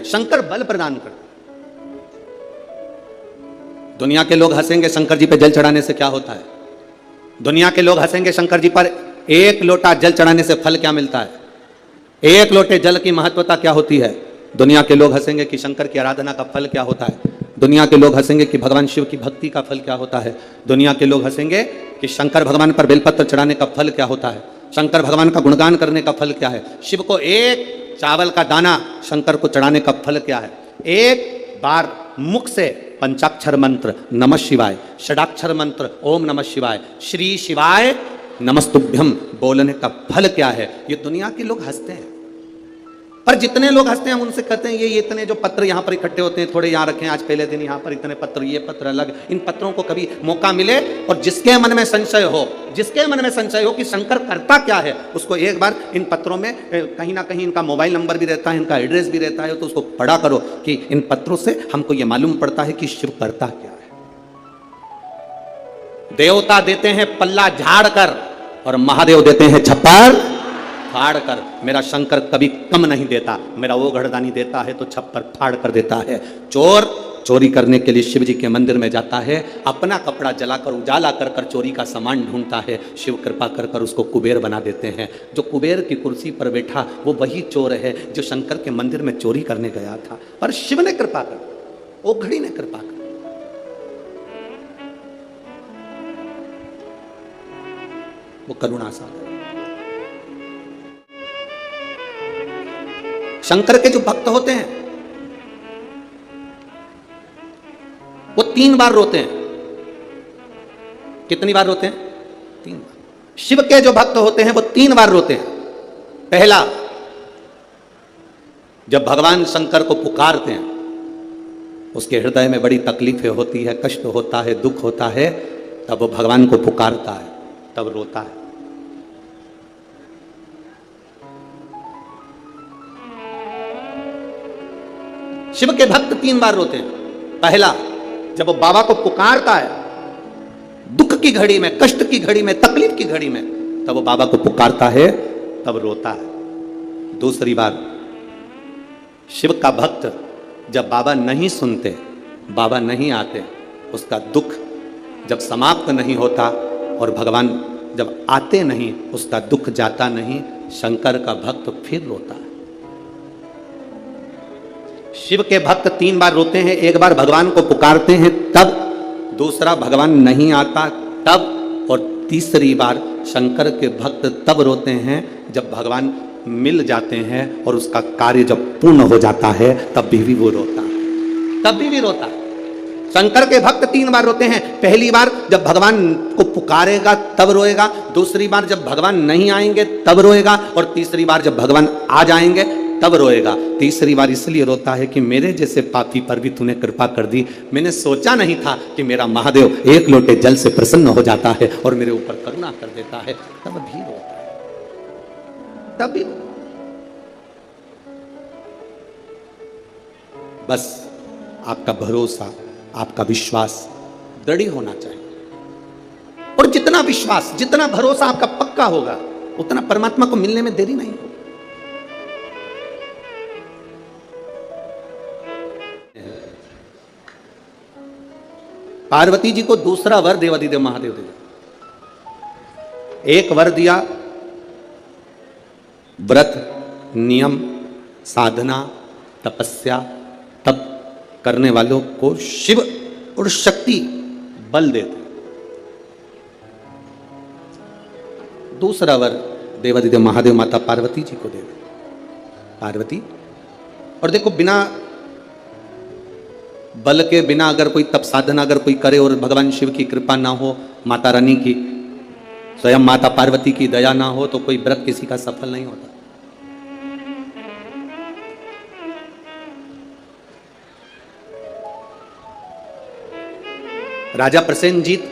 हैं, शंकर बल प्रदान करते हैं। दुनिया के लोग हंसेंगे शंकर जी पे जल चढ़ाने से क्या होता है, दुनिया के लोग हंसेंगे शंकर जी पर एक लोटा जल चढ़ाने से फल क्या मिलता है, एक लोटे जल की महत्वता क्या होती है। दुनिया के लोग हंसेंगे कि शंकर की आराधना का फल क्या होता है, दुनिया के लोग हंसेंगे कि भगवान शिव की भक्ति का फल क्या होता है, दुनिया के लोग हंसेंगे कि शंकर भगवान पर बेलपत्र चढ़ाने का फल क्या होता है, शंकर भगवान का गुणगान करने का फल क्या है, शिव को एक चावल का दाना शंकर को चढ़ाने का फल क्या है, एक बार मुख से पंचाक्षर मंत्र नमः शिवाय, षडाक्षर मंत्र ओम नमः शिवाय, श्री शिवाय नमस्तुभ्यम बोलने का फल क्या है। ये दुनिया के लोग हंसते हैं, पर जितने लोग हंसते हैं हम उनसे कहते हैं ये इतने जो पत्र यहाँ पर इकट्ठे होते हैं, थोड़े यहाँ रखें, आज पहले दिन यहाँ पर इतने पत्र, ये पत्र अलग, इन पत्रों को कभी मौका मिले और जिसके मन में संशय हो, जिसके मन में संशय हो कि शंकर करता क्या है, उसको एक बार इन पत्रों में कहीं ना कहीं इनका मोबाइल नंबर भी रहता है, इनका एड्रेस भी रहता है, तो उसको पढ़ा करो कि इन पत्रों से हमको ये मालूम पड़ता है कि शिव करता क्या है। देवता देते हैं पल्ला झाड़ कर और महादेव देते हैं छप्पर फाड़ कर। मेरा शंकर कभी कम नहीं देता, मेरा वो घड़दानी देता है तो छप्पर फाड़ कर देता है। चोर चोरी करने के लिए शिव जी के मंदिर में जाता है, अपना कपड़ा जलाकर उजाला कर कर चोरी का सामान ढूंढता है, शिव कृपा कर कर उसको कुबेर बना देते हैं। जो कुबेर की कुर्सी पर बैठा वो वही चोर है जो शंकर के मंदिर में चोरी करने गया था, पर शिव ने कृपा कर, वो घड़ी ने कृपा कर। वो करुणा सागर। शंकर के जो भक्त होते हैं वो 3 बार रोते हैं। कितनी बार रोते हैं? 3 बार। शिव के जो भक्त होते हैं वो 3 बार रोते हैं। पहला, जब भगवान शंकर को पुकारते हैं, उसके हृदय में बड़ी तकलीफें होती है, कष्ट होता है, दुख होता है, तब वो भगवान को पुकारता है, तब रोता है। शिव के भक्त 3 बार रोते हैं। पहला, जब वो बाबा को पुकारता है दुख की घड़ी में, कष्ट की घड़ी में, तकलीफ की घड़ी में, तब वो बाबा को पुकारता है, तब रोता है। दूसरी बार, शिव का भक्त जब बाबा नहीं सुनते, बाबा नहीं आते, उसका दुख जब समाप्त नहीं होता और भगवान जब आते नहीं, उसका दुख जाता नहीं, शंकर का भक्त फिर रोता है। शिव के भक्त 3 बार रोते हैं। एक बार भगवान को पुकारते हैं तब, दूसरा भगवान नहीं आता तब, और तीसरी बार शंकर के भक्त तब रोते हैं जब भगवान मिल जाते हैं और उसका कार्य जब पूर्ण हो जाता है, तब भी वो रोता है, तब भी रोता है। शंकर के भक्त 3 बार रोते हैं। पहली बार जब भगवान को पुकारेगा तब रोएगा, दूसरी बार जब भगवान नहीं आएंगे तब रोएगा, और तीसरी बार जब भगवान आ जाएंगे तब रोएगा। तीसरी बार इसलिए रोता है कि मेरे जैसे पापी पर भी तूने कृपा कर दी। मैंने सोचा नहीं था कि मेरा महादेव एक लोटे जल से प्रसन्न हो जाता है और मेरे ऊपर करुणा कर देता है, तब भी रोता है, तब भी। बस आपका भरोसा, आपका विश्वास दृढ़ होना चाहिए, और जितना विश्वास, जितना भरोसा आपका पक्का होगा, उतना परमात्मा को मिलने में देरी नहीं होगी। पार्वती जी को दूसरा वर देवाधिदेव महादेव दे दिया। एक वर दिया व्रत, नियम, साधना, तपस्या, तप करने वालों को शिव और शक्ति बल देते। दूसरा वर देवाधिदेव महादेव माता पार्वती जी को दे दिया। पार्वती, और देखो, बिना बल के, बिना अगर कोई तप साधना अगर कोई करे और भगवान शिव की कृपा ना हो, माता रानी की, स्वयं माता पार्वती की दया ना हो, तो कोई व्रत किसी का सफल नहीं होता। राजा प्रसेनजीत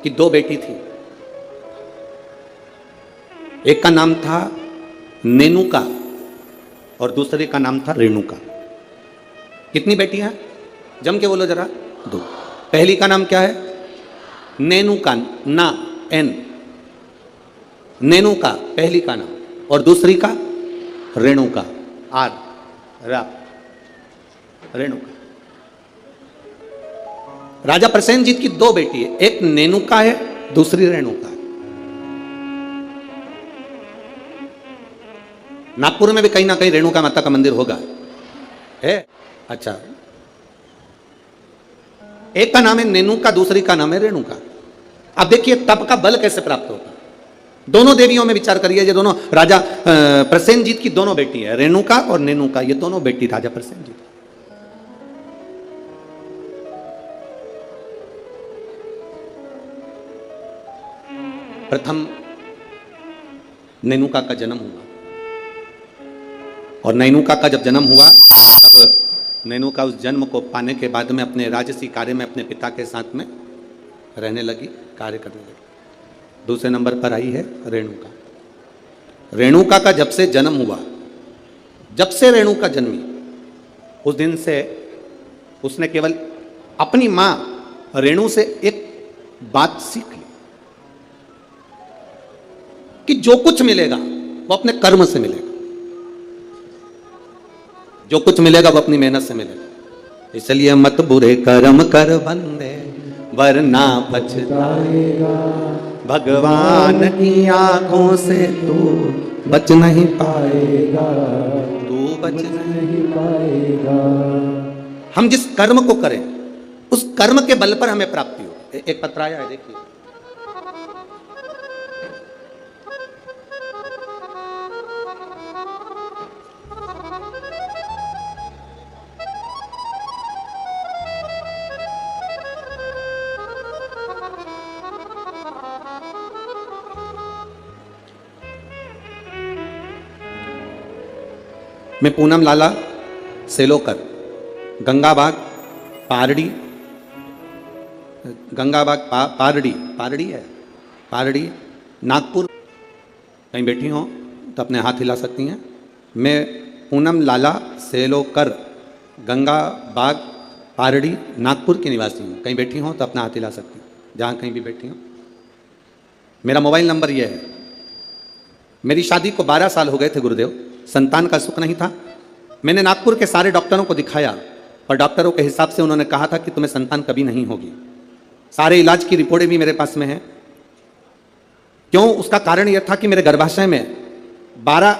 की 2 बेटी थी। एक का नाम था नेनुका और दूसरे का नाम था रेणुका। कितनी बेटियां? जम के बोलो जरा। 2। पहली का नाम क्या है? नेनुका, ना, एन, नेनुका पहली का नाम, और दूसरी का रेणुका, आर। रेणुका। राजा प्रसेनजीत की दो बेटी है, एक नेनुका है, दूसरी रेणुका है। नागपुर में भी कहीं ना कहीं रेणुका माता का मंदिर होगा, है। अच्छा, एक का नाम है नेनुका, दूसरी का नाम है रेणुका। अब देखिए तप का बल कैसे प्राप्त होगा। दोनों देवियों में विचार करिए, ये दोनों राजा प्रसेनजीत की दोनों बेटी है, रेणुका और नेनुका, ये दोनों बेटी राजा प्रसेनजीत। प्रथम नेनुका का जन्म हुआ, और नेनुका का जब जन्म हुआ तब नेनुका उस जन्म को पाने के बाद में अपने राजसी कार्य में अपने पिता के साथ में रहने लगी, कार्य करने लगी। दूसरे नंबर पर आई है रेणुका। रेणुका का जब से जन्म हुआ, जब से रेणुका जन्मी, उस दिन से उसने केवल अपनी मां रेणु से एक बात सीख ली कि जो कुछ मिलेगा वो अपने कर्म से मिलेगा, जो कुछ मिलेगा वो अपनी मेहनत से मिलेगा। इसलिए मत बुरे कर्म कर बंदे वरना पछताएगा, भगवान की आंखों से तू बच नहीं पाएगा, तू बच नहीं पाएगा। हम जिस कर्म को करें उस कर्म के बल पर हमें प्राप्ति हो। एक पत्र आया है, देखिए। मैं पूनम लाला सेलोकर, गंगाबाग पारड़ी, गंगाबाग पारड़ी है, पारड़ी नागपुर, कहीं बैठी हो तो अपने हाथ हिला सकती हैं। मैं पूनम लाला सेलोकर, गंगाबाग पारड़ी नागपुर की निवासी हूँ। कहीं बैठी हो तो अपना हाथ हिला सकती हैं, जहाँ कहीं भी बैठी हो। मेरा मोबाइल नंबर यह है। मेरी शादी को 12 साल हो गए थे गुरुदेव, संतान का सुख नहीं था। मैंने नागपुर के सारे डॉक्टरों को दिखाया और डॉक्टरों के हिसाब से उन्होंने कहा था कि तुम्हें संतान कभी नहीं होगी। सारे इलाज की रिपोर्टें भी मेरे पास में हैं। क्यों? उसका कारण यह था कि मेरे गर्भाशय में 12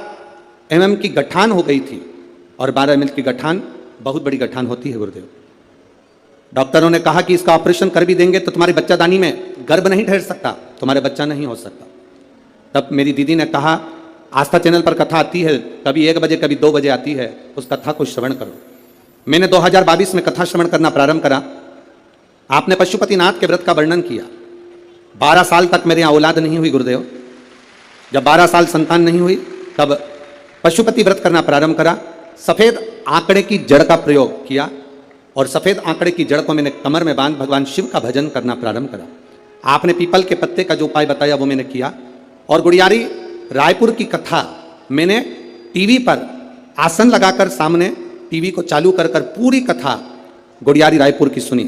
mm की गठान हो गई थी, और 12 mm की गठान बहुत बड़ी गठान होती है गुरुदेव। डॉक्टरों ने कहा कि इसका ऑपरेशन कर भी देंगे तो तुम्हारी बच्चादानी में गर्भ नहीं ठहर सकता, तुम्हारे बच्चा नहीं हो सकता। तब मेरी दीदी ने कहा, आस्था चैनल पर कथा आती है, कभी 1 बजे कभी 2 बजे आती है, उस कथा को श्रवण करो। मैंने 2022 में कथा श्रवण करना प्रारंभ करा। आपने पशुपतिनाथ के व्रत का वर्णन किया। 12 साल तक मेरे यहाँ औलाद नहीं हुई गुरुदेव। जब 12 साल संतान नहीं हुई तब पशुपति व्रत करना प्रारंभ करा। सफेद आंकड़े की जड़ का प्रयोग किया, और सफेद आंकड़े की जड़ को मैंने कमर में बांध भगवान शिव का भजन करना प्रारंभ करा। आपने पीपल के पत्ते का जो उपाय बताया वो मैंने किया, और गुड़ियारी रायपुर की कथा मैंने टीवी पर आसन लगाकर सामने टीवी को चालू कर पूरी कथा गुड़ियारी रायपुर की सुनी,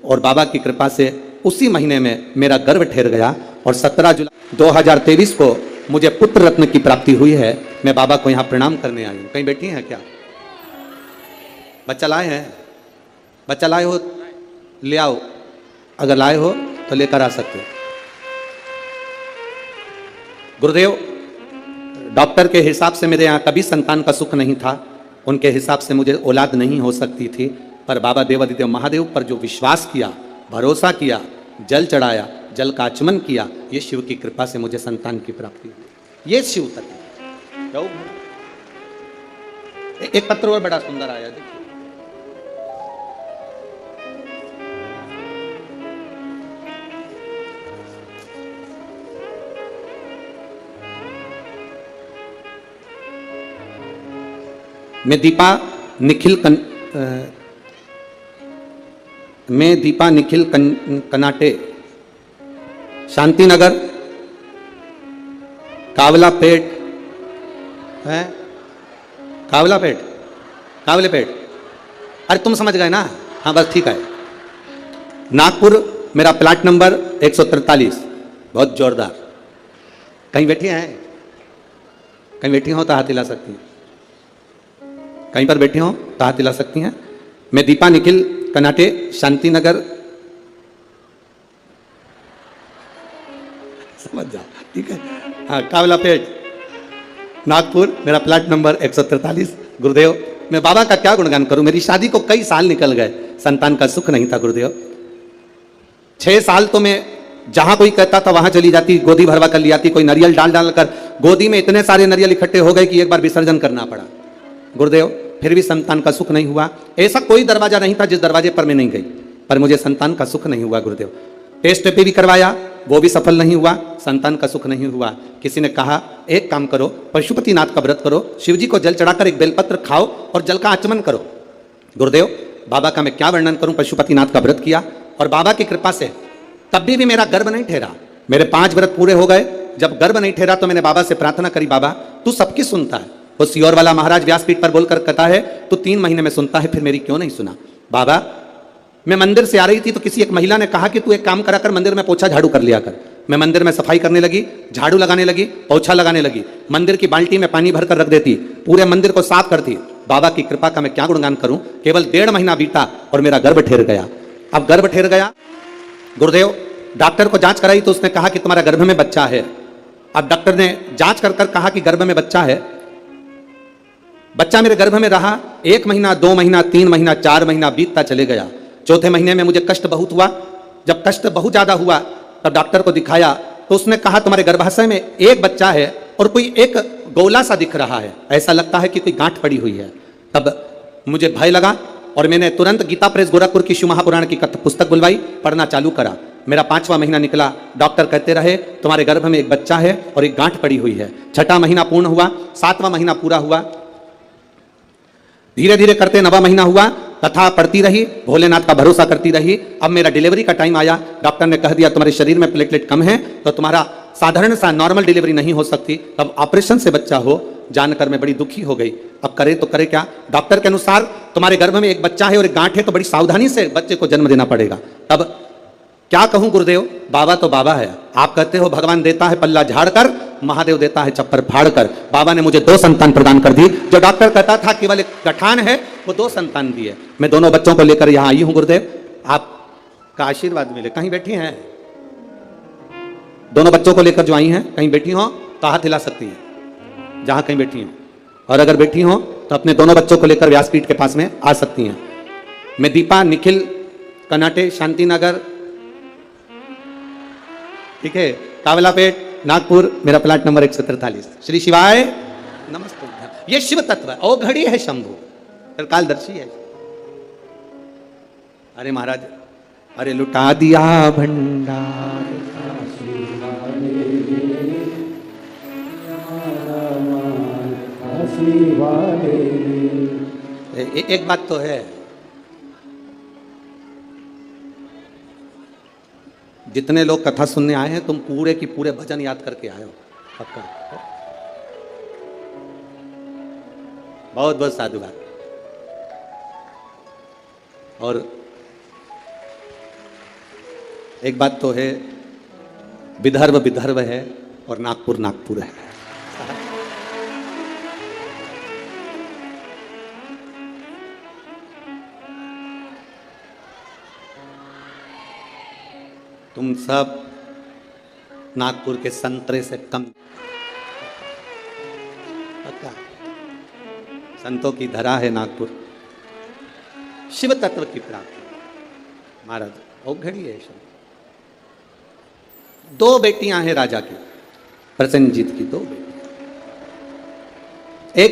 और बाबा की कृपा से उसी महीने में मेरा गर्भ ठहर गया, और 17 जुलाई 2023 को मुझे पुत्र रत्न की प्राप्ति हुई है। मैं बाबा को यहाँ प्रणाम करने आई हूँ। कहीं बैठी हैं क्या? बच्चा लाए हैं? बच्चा लाए हो ले आओ, अगर लाए हो तो लेकर आ सकते हो। गुरुदेव, डॉक्टर के हिसाब से मेरे यहाँ कभी संतान का सुख नहीं था, उनके हिसाब से मुझे औलाद नहीं हो सकती थी, पर बाबा देवादिदेव महादेव पर जो विश्वास किया, भरोसा किया, जल चढ़ाया, जल का आचमन किया, ये शिव की कृपा से मुझे संतान की प्राप्ति हुई। ये शिव तक है। एक पत्र और बड़ा सुंदर आया, देखिए। मैं दीपा निखिल कनाटे, शांतिनगर, कावलापेट है, कावलेपेट। अरे तुम समझ गए ना? हाँ बस ठीक है। नागपुर मेरा प्लाट नंबर 143। बहुत जोरदार। कहीं बैठी हैं? कहीं बैठी हो तो हाथ हिला सकती हैं। कहीं पर बैठी हो तो हाथ हिला सकती हैं। मैं दीपा निखिल, कनाटे, शांति नगर, समझ जाओ, ठीक है। हाँ, कावलापेट, नागपुर, मेरा प्लाट नंबर 143। गुरुदेव, मैं बाबा का क्या गुणगान करूं, मेरी शादी को कई साल निकल गए, संतान का सुख नहीं था गुरुदेव। 6 साल तो मैं जहां कोई कहता था वहां चली जाती, गोदी भरवा कर ले आती, कोई नारियल डाल डाल कर गोदी में इतने सारे नारियल इकट्ठे हो गए कि एक बार विसर्जन करना पड़ा गुरुदेव, फिर भी संतान का सुख नहीं हुआ। ऐसा कोई दरवाजा नहीं था जिस दरवाजे पर मैं नहीं गई, पर मुझे संतान का सुख नहीं हुआ गुरुदेव। टेस्ट पे भी करवाया, वो भी सफल नहीं हुआ, संतान का सुख नहीं हुआ। किसी ने कहा एक काम करो, पशुपतिनाथ का व्रत करो, शिव जी को जल चढ़ाकर एक बेलपत्र खाओ और जल का आचमन करो। गुरुदेव, बाबा का मैं क्या वर्णन करूं, पशुपतिनाथ का व्रत किया और बाबा की कृपा से तब भी मेरा गर्भ नहीं ठहरा। मेरे 5 व्रत पूरे हो गए, जब गर्भ नहीं ठहरा तो मैंने बाबा से प्रार्थना करी, बाबा तू सबकी सुनता है। वो सियोर वाला महाराज व्यासपीठ पर बोलकर कहता है तू 3 महीने में सुनता है, फिर मेरी क्यों नहीं सुना। बाबा, मैं मंदिर से आ रही थी तो किसी एक महिला ने कहा कि तू एक काम करा कर, मंदिर में पोछा झाड़ू कर लिया कर। मैं मंदिर में सफाई करने लगी, झाड़ू लगाने लगी, पोछा लगाने लगी, मंदिर की बाल्टी में पानी भरकर रख देती, पूरे मंदिर को साफ करती। बाबा की कृपा का मैं क्या गुणगान करूं, केवल 1.5 महीना बीता और मेरा गर्भ ठहर गया। अब गर्भ ठहर गया गुरुदेव, डॉक्टर को जांच कराई तो उसने कहा कि तुम्हारा गर्भ में बच्चा है। अब डॉक्टर ने जांच कर कहा कि गर्भ में बच्चा है। बच्चा मेरे गर्भ में रहा 1 महीना, 2 महीना, 3 महीना, 4 महीना बीतता चले गया। 4थे महीने में मुझे कष्ट बहुत हुआ। जब कष्ट बहुत ज्यादा हुआ तब डॉक्टर को दिखाया तो उसने कहा तुम्हारे गर्भाशय में एक बच्चा है और कोई एक गोला सा दिख रहा है, ऐसा लगता है कि कोई गांठ पड़ी हुई है। तब मुझे भय लगा और मैंने तुरंत गीता प्रेस गोरखपुर की शिव महापुराण की पुस्तक बुलवाई, पढ़ना चालू करा। मेरा 5वां महीना निकला, डॉक्टर कहते रहे तुम्हारे गर्भ में एक बच्चा है और एक गांठ पड़ी हुई है। 6ठा महीना पूर्ण हुआ, 7वां महीना पूरा हुआ, धीरे धीरे करते 9वां महीना हुआ, कथा पढ़ती रही, भोलेनाथ का भरोसा करती रही। अब मेरा डिलीवरी का टाइम आया, डॉक्टर ने कह दिया तुम्हारे शरीर में प्लेटलेट कम है तो तुम्हारा साधारण सा नॉर्मल डिलीवरी नहीं हो सकती, अब ऑपरेशन से बच्चा हो। जानकर मैं बड़ी दुखी हो गई, अब करे तो करे क्या। डॉक्टर के अनुसार तुम्हारे गर्भ में एक बच्चा है और एक गांठ है तो बड़ी सावधानी से बच्चे को जन्म देना पड़ेगा। अब क्या कहूं गुरुदेव, बाबा तो बाबा है। आप कहते हो भगवान देता है पल्ला झाड़कर, महादेव देता है चप्पर फाड़कर। बाबा ने मुझे 2 संतान प्रदान कर दी। जो डॉक्टर कहता था केवल एक गठान है, वो 2 संतान दी है। मैं दोनों बच्चों को लेकर यहां आई हूं गुरुदेव, आपका आशीर्वाद मिले। कहीं बैठी हैं दोनों बच्चों को लेकर जो आई हैं, कहीं बैठी हो तो हाथ हिला सकती हैं जहां कहीं बैठी हो, और अगर बैठी हो तो अपने दोनों बच्चों को लेकर व्यासपीठ के पास में आ सकती हैं। मैं दीपा निखिल, कनाटे, शांति नगर, ठीक है, कावलापेट, नागपुर, मेरा प्लाट नंबर 143। श्री शिवाय नमस्ते। ये शिव तत्व है, औघड़ी है शंभु, कालदर्शी है। अरे महाराज, अरे लुटा दिया भंडार, एक बात तो है, जितने लोग कथा सुनने आए हैं तुम पूरे की पूरे भजन याद करके आए हो, पक्का। बहुत बहुत साधुवाद। और एक बात तो है, विदर्भ विदर्भ है और नागपुर नागपुर है। तुम सब नागपुर के संतरे से कम, पक्का। संतों की धरा है नागपुर, शिव तत्व की प्राप्ति। महाराज औघड़ी है। 2 बेटियां हैं राजा की, प्रसेनजीत की 2 बेटियां, एक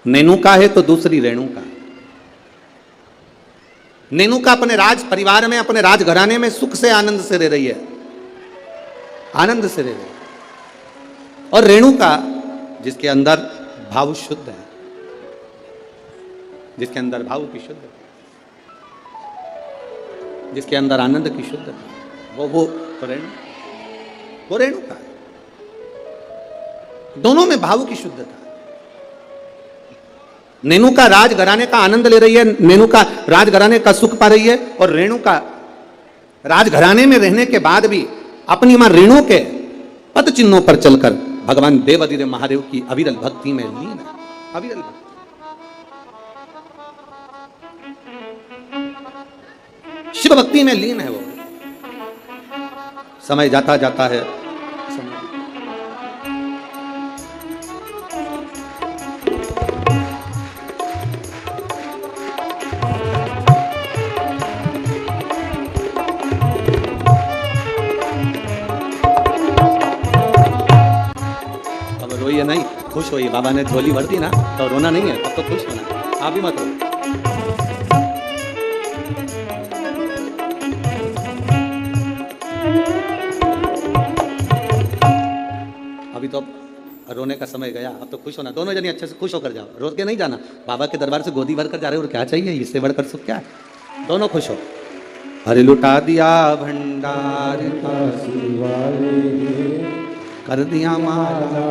नेनुका है तो दूसरी रेणुका। नेनुका अपने राज परिवार में, अपने राजघराने में सुख से आनंद से रह रही है, आनंद से रह रही है। और रेणुका जिसके अंदर भाव शुद्ध है, जिसके अंदर भाव की शुद्धता, जिसके अंदर आनंद की शुद्धता, वो रेणुका है। दोनों में भाव की शुद्धता। नेनुका राजघराने का आनंद ले रही है, नेनुका राजघराने का सुख पा रही है, और रेणुका राजघराने में रहने के बाद भी अपनी मां रेणु के पद चिन्हों पर चलकर भगवान देवाधिदेव महादेव की अविरल भक्ति में लीन है। अविरल भक्ति। शिव भक्ति में लीन है वो। समय जाता जाता है, अब रोइए नहीं, खुश होइए। बाबा ने झोली भर दी ना, तो रोना नहीं है, अब तो खुश होना। आप भी मत रो। अभी तो रोने का समय गया, अब तो खुश होना। दोनों जने अच्छे से खुश होकर जाओ, रो के नहीं जाना। बाबा के दरबार से गोदी भर कर जा रहे हो, और क्या चाहिए इससे बढ़कर सुख क्या है? दोनों खुश हो। अरे लुटा दिया भंडार का कर दिया मारा,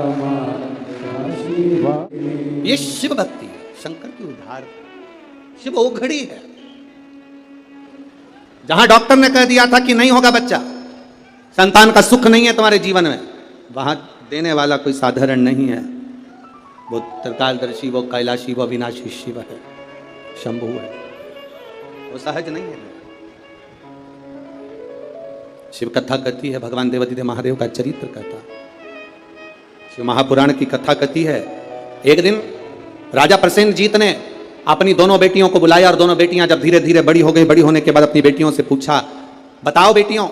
ये शिव भक्ति है, शंकर की उधार। शिव ओघड़ी है। जहां डॉक्टर ने कह दिया था कि नहीं होगा बच्चा, संतान का सुख नहीं है तुम्हारे जीवन में, वहां देने वाला कोई साधारण नहीं है। वो त्रिकालदर्शी, वो कैलाशी, वो अविनाशी शिव है, शंभु है, वो सहज नहीं है। शिव कथा कहती है, भगवान देवादिदेव महादेव का चरित्र कहता। शिव महापुराण की कथा कहती है, एक दिन राजा प्रसेनजीत ने अपनी दोनों बेटियों को बुलाया, और दोनों बेटियां जब धीरे धीरे बड़ी हो गई, बड़ी होने के बाद अपनी बेटियों से पूछा, बताओ बेटियों,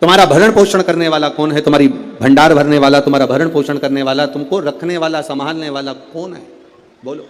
तुम्हारा भरण पोषण करने वाला कौन है? तुम्हारी भंडार भरने वाला, तुम्हारा भरण पोषण करने वाला, तुमको रखने वाला, संभालने वाला कौन है? बोलो।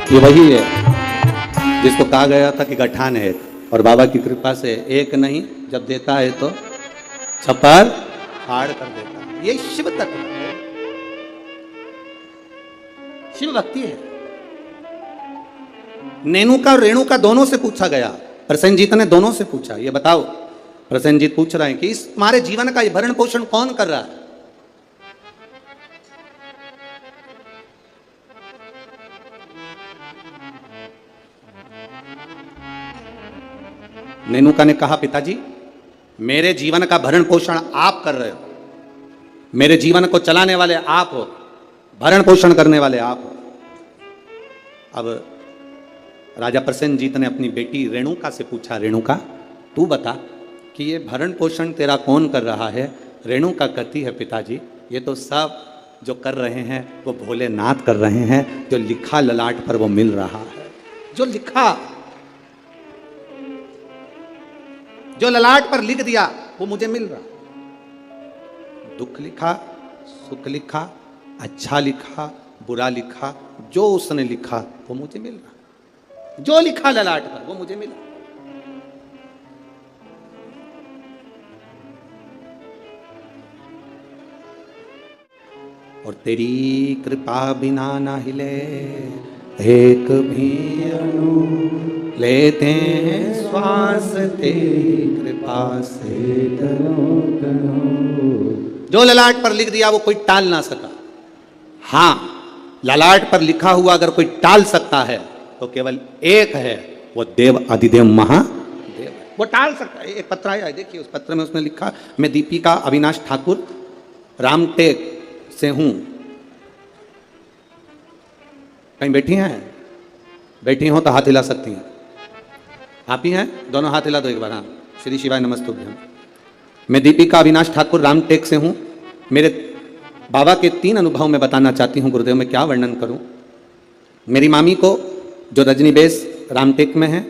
ये वही है जिसको कहा गया था कि गठान है, और बाबा की कृपा से एक नहीं, जब देता है तो छप्पर फाड़ कर देता है। ये शिव तत्व है, शिव भक्ति है। नेनुका और रेणुका दोनों से पूछा गया, प्रसेनजीत ने दोनों से पूछा, ये बताओ। प्रसेनजीत पूछ रहे हैं कि इस तुम्हारे जीवन का भरण पोषण कौन कर रहा है? नेनुका ने कहा, पिताजी मेरे जीवन का भरण पोषण आप कर रहे हो, मेरे जीवन को चलाने वाले आप हो, भरण पोषण करने वाले आप हो। अब राजा प्रसेनजीत ने अपनी बेटी रेणुका से पूछा, रेणुका तू बता कि ये भरण पोषण तेरा कौन कर रहा है? रेणुका कहती है, पिताजी ये तो सब जो कर रहे हैं वो भोलेनाथ कर रहे हैं, जो लिखा ललाट पर वो मिल रहा है, जो लिखा, जो ललाट पर लिख दिया वो मुझे मिल रहा। दुख लिखा, सुख लिखा, अच्छा लिखा, बुरा लिखा, जो उसने लिखा वो मुझे मिल रहा। जो लिखा ललाट पर वो मुझे मिला। और तेरी कृपा बिना ना हिले एक भी अणु, लेते हैं श्वास तेरी कृपा से तनो तनो। जो ललाट पर लिख दिया वो कोई टाल ना सका। हाँ, ललाट पर लिखा हुआ अगर कोई टाल सकता है तो केवल एक है, वो देव अधिदेव महादेव, वो टाल सकता है। एक पत्र आया है, देखिए उस पत्र में उसने लिखा, मैं दीपिका अविनाश ठाकुर रामटेक से हूं। कहीं बैठी हैं? बैठी हो तो हाथ हिला सकती हैं। आप ही हैं? दोनों हाथ हिला दो एक बार। हाँ, श्री शिवाय नमस्तुभ्यम। मैं दीपिका अविनाश ठाकुर रामटेक से हूँ। मेरे बाबा के 3 अनुभव मैं बताना चाहती हूँ गुरुदेव, मैं क्या वर्णन करूँ। मेरी मामी को जो रजनी बेस रामटेक में है,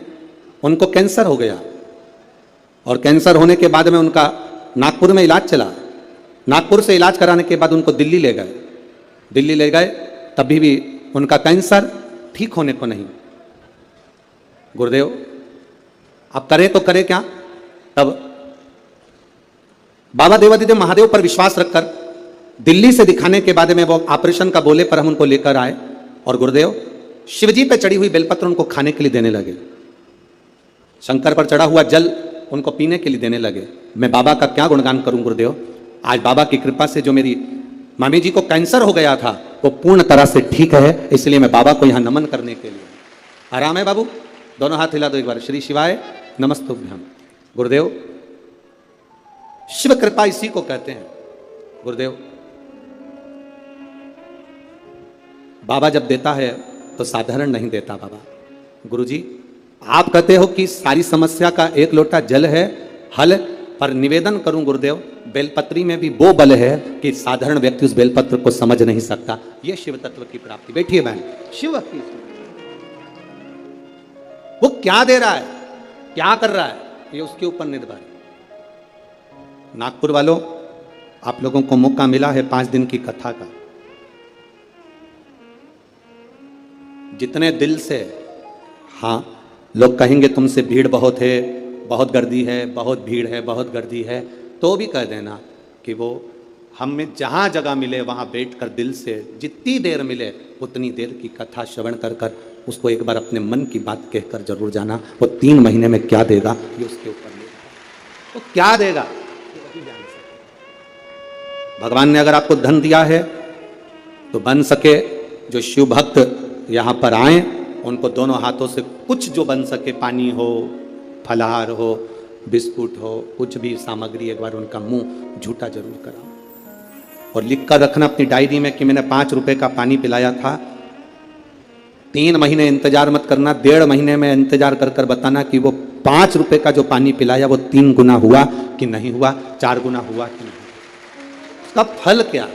उनको कैंसर हो गया और कैंसर होने के बाद में उनका नागपुर में इलाज चला। नागपुर से इलाज कराने के बाद उनको दिल्ली ले गए। दिल्ली ले गए तभी भी उनका कैंसर ठीक होने को नहीं। गुरुदेव अब करे तो करे क्या। तब बाबा देवादिदेव महादेव पर विश्वास रखकर दिल्ली से दिखाने के बाद में वो ऑपरेशन का बोले पर हम उनको लेकर आए और गुरुदेव शिवजी पे चढ़ी हुई बेलपत्र उनको खाने के लिए देने लगे। शंकर पर चढ़ा हुआ जल उनको पीने के लिए देने लगे। मैं बाबा का क्या गुणगान करूं गुरुदेव। आज बाबा की कृपा से जो मेरी मामी जी को कैंसर हो गया था वो पूर्ण तरह से ठीक है, इसलिए मैं बाबा को यहां नमन करने के लिए। आराम है बाबू, दोनों हाथ हिला दो एक बार। श्री शिवाय नमस्तुभ्यम। गुरुदेव शिव कृपा इसी को कहते हैं। गुरुदेव बाबा जब देता है तो साधारण नहीं देता बाबा। गुरुजी आप कहते हो कि सारी समस्या का एक लोटा जल है हल, पर निवेदन करूं गुरुदेव बेलपत्री में भी वो बल है कि साधारण व्यक्ति उस बेलपत्र को समझ नहीं सकता। ये शिव तत्व की प्राप्ति। बैठिए बहन। शिव की वो क्या दे रहा है, क्या कर रहा है, ये उसके ऊपर निर्भर है। नागपुर वालों, आप लोगों को मौका मिला है 5 दिन की कथा का। जितने दिल से, हाँ लोग कहेंगे तुमसे भीड़ बहुत है, बहुत गर्दी है, बहुत भीड़ है, बहुत गर्दी है, तो भी कह देना कि वो हमें जहाँ जगह मिले वहाँ बैठकर दिल से जितनी देर मिले उतनी देर की कथा श्रवण कर कर उसको एक बार अपने मन की बात कहकर जरूर जाना। वो 3 महीने में क्या देगा ये उसके ऊपर निर्भर। वो क्या देगा भगवान ने अगर आपको धन दिया है तो बन सके जो शिव भक्त यहाँ पर आए उनको दोनों हाथों से कुछ जो बन सके, पानी हो, फलाहार हो, बिस्कुट हो, कुछ भी सामग्री एक बार उनका मुंह झूठा जरूर कराओ। और लिख कर रखना अपनी डायरी में कि मैंने 5 रुपए का पानी पिलाया था। 3 महीने इंतजार मत करना, 1.5 महीने में इंतजार कर कर बताना कि वो 5 रुपए का जो पानी पिलाया वो 3 गुना हुआ कि नहीं हुआ, 4 गुना हुआ कि नहीं। उसका फल क्या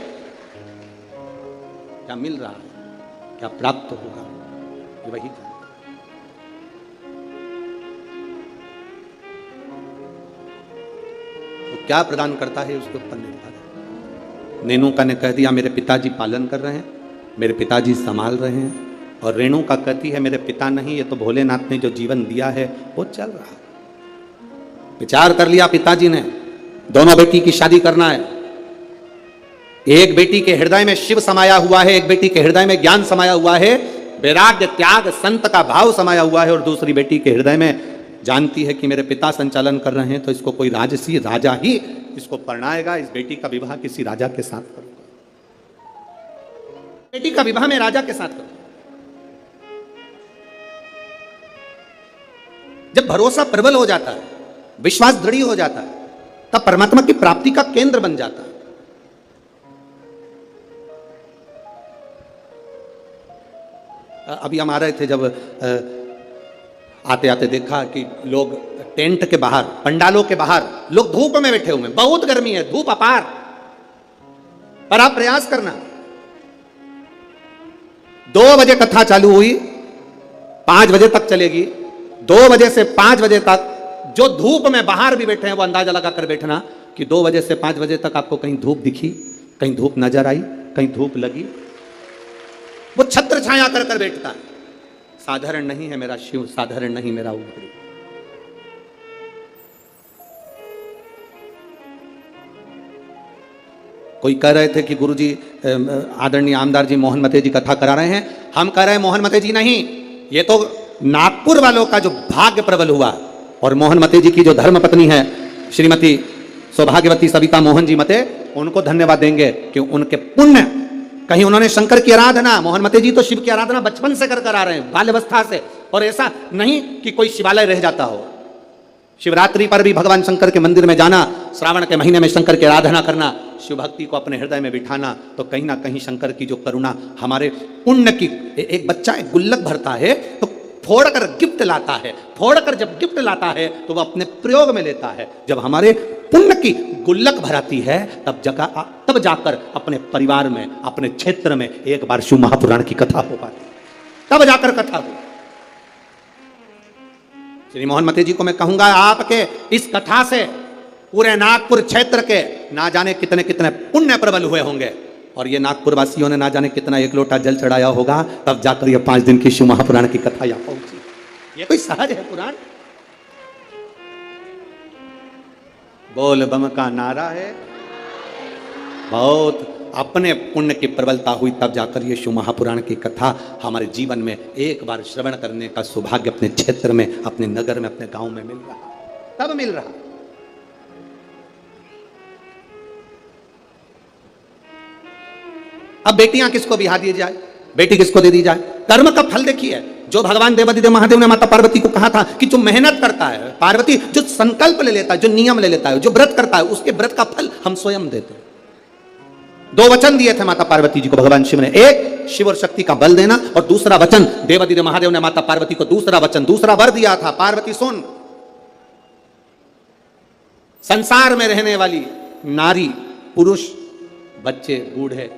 क्या मिल रहा है, क्या प्राप्त होगा, ये वही जान। तो क्या प्रदान करता है उसके ऊपर निर्भर है। नेनुका ने कह दिया मेरे पिताजी पालन कर रहे हैं, मेरे पिताजी संभाल रहे हैं, और रेणुका कहती है मेरे पिता नहीं, ये तो भोलेनाथ ने जो जीवन दिया है वो चल रहा है। विचार कर लिया पिताजी ने, दोनों बेटी की शादी करना है। एक बेटी के हृदय में शिव समाया हुआ है, एक बेटी के हृदय में ज्ञान समाया हुआ है, वैराग्य त्याग संत का भाव समाया हुआ है, और दूसरी बेटी के हृदय में जानती है कि मेरे पिता संचालन कर रहे हैं तो इसको कोई राजसी राजा ही इसको परणाएगा। इस बेटी का विवाह किसी राजा के साथ करूंगा, बेटी का विवाह मैं राजा के साथ करूंगा। जब भरोसा प्रबल हो जाता है, विश्वास दृढ़ हो जाता है, तब परमात्मा की प्राप्ति का केंद्र बन जाता है। अभी हम आ रहे थे, जब आते आते देखा कि लोग टेंट के बाहर, पंडालों के बाहर लोग धूप में बैठे हुए हैं। बहुत गर्मी है, धूप अपार, पर आप प्रयास करना। 2 बजे कथा चालू हुई, 5 बजे तक चलेगी। 2 बजे से 5 बजे तक जो धूप में बाहर भी बैठे हैं वो अंदाजा लगाकर बैठना कि 2 बजे से 5 बजे तक आपको कहीं धूप दिखी, कहीं धूप नजर आई, कहीं धूप लगी। वो छत्र छाया कर कर बैठता है। साधारण नहीं है मेरा शिव, साधारण नहीं मेरा ऊपरी। कोई कह रहे थे कि गुरुजी आदरणीय आमदार जी मोहन मते जी कथा करा रहे हैं। हम कह रहे हैं मोहन मते जी नहीं, ये तो नागपुर वालों का जो भाग्य प्रबल हुआ, और मोहन मते जी की जो धर्म पत्नी है श्रीमती सौभाग्यवती सविता मोहन जी मते, उनको धन्यवाद देंगे कि उनके पुण्य, कहीं उन्होंने शंकर की आराधना, मोहन मते जी तो शिव की आराधना बचपन से कर आ रहे हैं, बाल्यावस्था से, और ऐसा नहीं कि कोई शिवालय रह जाता हो। शिवरात्रि पर भी भगवान शंकर के मंदिर में जाना, श्रावण के महीने में शंकर की आराधना करना, शिव भक्ति को अपने हृदय में बिठाना, तो कहीं ना कहीं शंकर की जो करुणा हमारे पुण्य की। एक बच्चा एक गुल्लक भरता है तो फोड़कर गिफ्ट लाता है, फोड़कर जब गिफ्ट लाता है तो वह अपने प्रयोग में लेता है। जब हमारे पुण्य की गुल्लक भराती है तब जाकर अपने परिवार में, अपने क्षेत्र में एक बार शिव महापुराण की कथा हो पाती, तब जाकर कथा हो। श्री मोहन मते जी को मैं कहूंगा, आपके इस कथा से पूरे नागपुर क्षेत्र के ना जाने कितने कितने पुण्य प्रबल हुए होंगे, और ये नागपुर वासियों ने ना जाने कितना एक लोटा जल चढ़ाया होगा, तब जाकर ये 5 दिन की शिव महापुराण की कथा यहाँ पहुंची। ये कोई सहज है पुराण? बोल बम का नारा है, बहुत अपने पुण्य की प्रबलता हुई, तब जाकर ये शिव महापुराण की कथा हमारे जीवन में एक बार श्रवण करने का सौभाग्य अपने क्षेत्र में, अपने नगर में, अपने गांव में मिल रहा, तब मिल रहा। अब बेटियां किसको बिहा दी जाए, बेटी किसको दे दी जाए? कर्म का फल देखिए, जो भगवान देवादिदेव महादेव ने माता पार्वती को कहा था कि जो मेहनत करता है, पार्वती जो संकल्प ले लेता है, जो नियम ले लेता है, जो व्रत करता है, उसके व्रत का फल हम स्वयं देते हैं। 2 वचन दिए थे माता पार्वती जी को भगवान शिव ने, एक शिव और शक्ति का बल देना, और दूसरा वचन देवादिदेव महादेव ने माता पार्वती को दूसरा वचन, दूसरा वर दिया था, पार्वती सुन, संसार में रहने वाली नारी, पुरुष, बच्चे, बूढ़े,